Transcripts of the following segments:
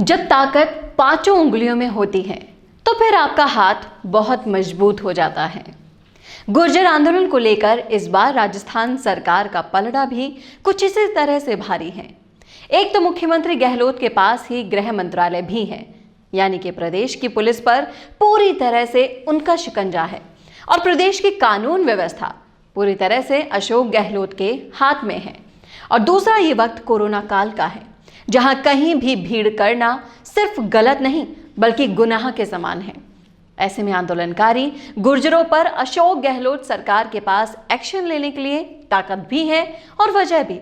जब ताकत पांचों उंगलियों में होती है तो फिर आपका हाथ बहुत मजबूत हो जाता है। गुर्जर आंदोलन को लेकर इस बार राजस्थान सरकार का पलड़ा भी कुछ इसी तरह से भारी है। एक तो मुख्यमंत्री गहलोत के पास ही गृह मंत्रालय भी है, यानी कि प्रदेश की पुलिस पर पूरी तरह से उनका शिकंजा है और प्रदेश की कानून व्यवस्था पूरी तरह से अशोक गहलोत के हाथ में है। और दूसरा ये वक्त कोरोना काल का है, जहां कहीं भी भीड़ करना सिर्फ गलत नहीं बल्कि गुनाह के समान है। ऐसे में आंदोलनकारी गुर्जरों पर अशोक गहलोत सरकार के पास एक्शन लेने के लिए ताकत भी है और वजह भी।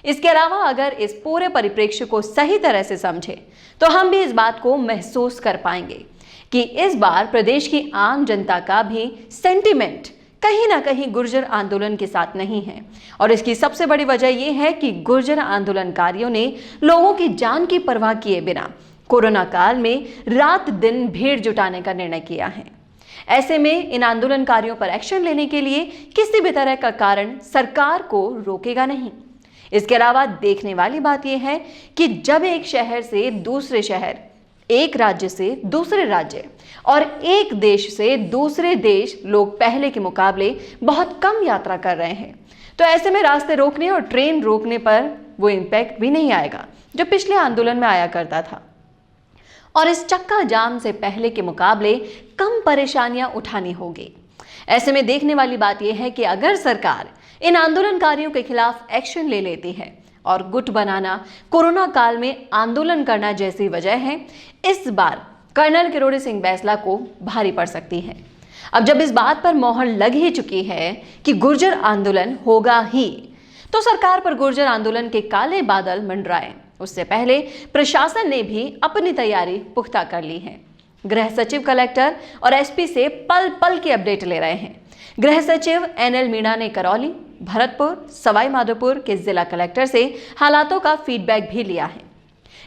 इसके अलावा अगर इस पूरे परिप्रेक्ष्य को सही तरह से समझे तो हम भी इस बात को महसूस कर पाएंगे कि इस बार प्रदेश की आम जनता का भी सेंटिमेंट कहीं ना कहीं गुर्जर आंदोलन के साथ नहीं है। और इसकी सबसे बड़ी वजह यह है कि गुर्जर आंदोलनकारियों ने लोगों की जान की परवाह किए बिना कोरोना काल में रात दिन भीड़ जुटाने का निर्णय किया है। ऐसे में इन आंदोलनकारियों पर एक्शन लेने के लिए किसी भी तरह का कारण सरकार को रोकेगा नहीं। इसके अलावा देखने वाली बात यह है कि जब एक शहर से दूसरे शहर, एक राज्य से दूसरे राज्य और एक देश से दूसरे देश लोग पहले के मुकाबले बहुत कम यात्रा कर रहे हैं, तो ऐसे में रास्ते रोकने और ट्रेन रोकने पर वो इम्पैक्ट भी नहीं आएगा जो पिछले आंदोलन में आया करता था। और इस चक्का जाम से पहले के मुकाबले कम परेशानियां उठानी होगी। ऐसे में देखने वाली बात यह है कि अगर सरकार इन आंदोलनकारियों के खिलाफ एक्शन ले लेती है और गुट बनाना, कोरोना काल में आंदोलन करना जैसी वजह है, इस बार कर्नल किरोड़ी सिंह बैंसला को भारी पड़ सकती है। अब जब इस बात पर मोहर लग ही चुकी है कि गुर्जर आंदोलन होगा ही, तो सरकार पर गुर्जर आंदोलन के काले बादल मंडराए उससे पहले प्रशासन ने भी अपनी तैयारी पुख्ता कर ली है। गृह सचिव, कलेक्टर और एसपी से पल पल की अपडेट ले रहे हैं। गृह सचिव एनएल मीणा ने करौली, भरतपुर, सवाई माधोपुर के जिला कलेक्टर से हालातों का फीडबैक भी लिया है।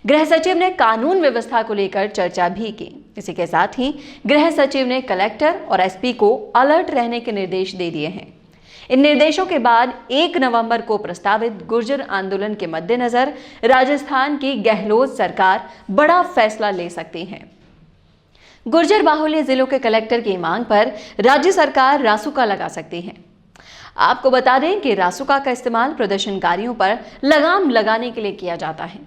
गृह सचिव ने कानून व्यवस्था को लेकर चर्चा भी की। इसी के साथ ही गृह सचिव ने कलेक्टर और एसपी को अलर्ट रहने के निर्देश दे दिए हैं। इन निर्देशों के बाद 1 नवंबर को प्रस्तावित गुर्जर आंदोलन के मद्देनजर राजस्थान की गहलोत सरकार बड़ा फैसला ले सकती है। गुर्जर बाहुल्य जिलों के कलेक्टर की मांग पर राज्य सरकार रासुका लगा सकती है। आपको बता दें कि रासुका का इस्तेमाल प्रदर्शनकारियों पर लगाम लगाने के लिए किया जाता है।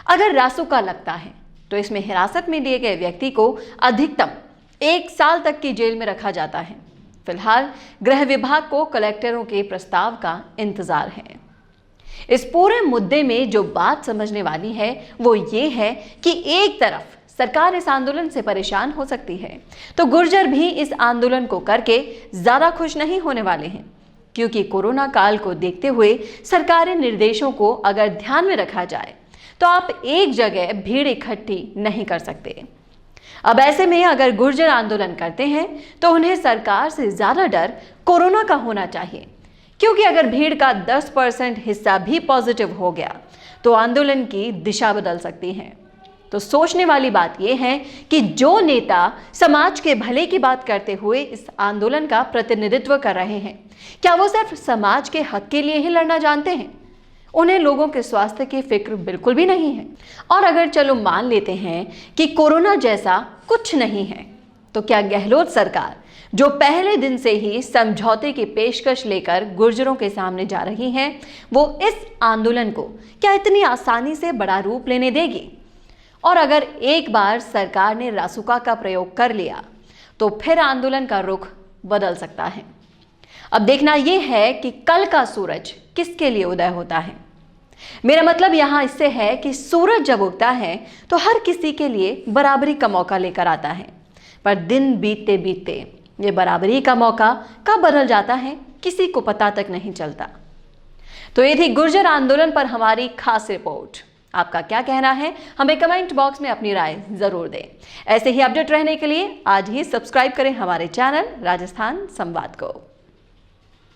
अगर रासुका लगता है तो इसमें हिरासत में लिए गए व्यक्ति को अधिकतम 1 साल तक की जेल में रखा जाता है। फिलहाल गृह विभाग को कलेक्टरों के प्रस्ताव का इंतजार है। इस पूरे मुद्दे में जो बात समझने वाली है वो ये है कि एक तरफ सरकार इस आंदोलन से परेशान हो सकती है, तो गुर्जर भी इस आंदोलन को करके ज्यादा खुश नहीं होने वाले हैं, क्योंकि कोरोना काल को देखते हुए सरकारी निर्देशों को अगर ध्यान में रखा जाए तो आप एक जगह भीड़ इकट्ठी नहीं कर सकते। अब ऐसे में अगर गुर्जर आंदोलन करते हैं तो उन्हें सरकार से ज्यादा डर कोरोना का होना चाहिए, क्योंकि अगर भीड़ का 10% हिस्सा भी पॉजिटिव हो गया तो आंदोलन की दिशा बदल सकती है। तो सोचने वाली बात यह है कि जो नेता समाज के भले की बात करते हुए इस आंदोलन का प्रतिनिधित्व कर रहे हैं, क्या वो सिर्फ समाज के हक के लिए ही लड़ना जानते हैं? उन्हें लोगों के स्वास्थ्य की फिक्र बिल्कुल भी नहीं है। और अगर चलो मान लेते हैं कि कोरोना जैसा कुछ नहीं है, तो क्या गहलोत सरकार, जो पहले दिन से ही समझौते की पेशकश लेकर गुर्जरों के सामने जा रही है, वो इस आंदोलन को क्या इतनी आसानी से बड़ा रूप लेने देगी? और अगर एक बार सरकार ने रासुका का प्रयोग कर लिया तो फिर आंदोलन का रुख बदल सकता है। अब देखना यह है कि कल का सूरज किसके लिए उदय होता है। मेरा मतलब यहां इससे है कि सूरज जब उगता है तो हर किसी के लिए बराबरी का मौका लेकर आता है, पर दिन बीतते बीतते ये बराबरी का मौका कब बदल जाता है किसी को पता तक नहीं चलता। तो ये थी गुर्जर आंदोलन पर हमारी खास रिपोर्ट। आपका क्या कहना है हमें कमेंट बॉक्स में अपनी राय जरूर दें। ऐसे ही अपडेट रहने के लिए आज ही सब्सक्राइब करें हमारे चैनल राजस्थान संवाद को।